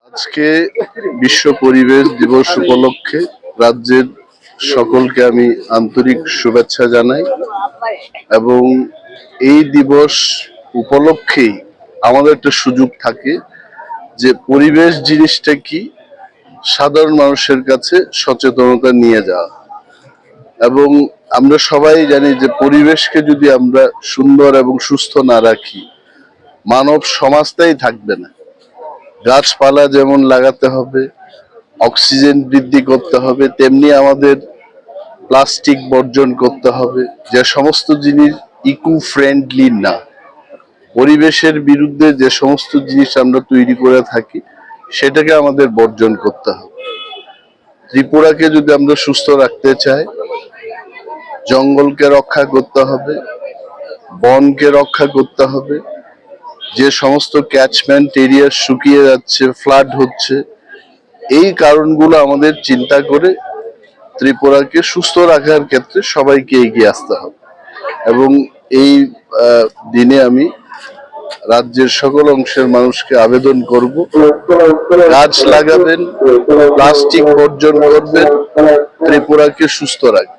আজকে বিশ্ব পরিবেশ দিবস উপলক্ষে রাজ্যের সকলকে আমি আন্তরিক শুভেচ্ছা জানাই এবং এই দিবস উপলক্ষেই আমাদের একটা সুযোগ থাকে যে পরিবেশ জিনিসটা কি সাধারণ মানুষের কাছে সচেতনতা নিয়ে যাওয়া। এবং আমরা সবাই জানি যে পরিবেশকে যদি আমরা সুন্দর এবং সুস্থ না রাখি মানব সমাজটাই থাকবে না। গাছপালা যেমন লাগাতে হবে, অক্সিজেন বৃদ্ধি করতে হবে, তেমনি আমাদের প্লাস্টিক বর্জন করতে হবে। যে সমস্ত জিনিস ইকো ফ্রেন্ডলি না, পরিবেশের বিরুদ্ধে যে সমস্ত জিনিস আমরা তৈরি করে থাকি সেটাকে আমাদের বর্জন করতে হবে। ত্রিপুরাকে যদি আমরা সুস্থ রাখতে চাই, জঙ্গলকে রক্ষা করতে হবে, বনকে রক্ষা করতে হবে। যে সমস্ত ক্যাচমেন্ট এরিয়া শুকিয়ে যাচ্ছে, ফ্লাড হচ্ছে, এই কারণগুলো আমাদের চিন্তা করে ত্রিপুরাকে সুস্থ রাখার ক্ষেত্রে সবাইকে এগিয়ে আসতে হবে। এবং এই দিনে আমি রাজ্যের সকল অংশের মানুষকে আবেদন করব, গাছ লাগাবেন, প্লাস্টিক বর্জন করবেন, ত্রিপুরাকে সুস্থ রাখবেন।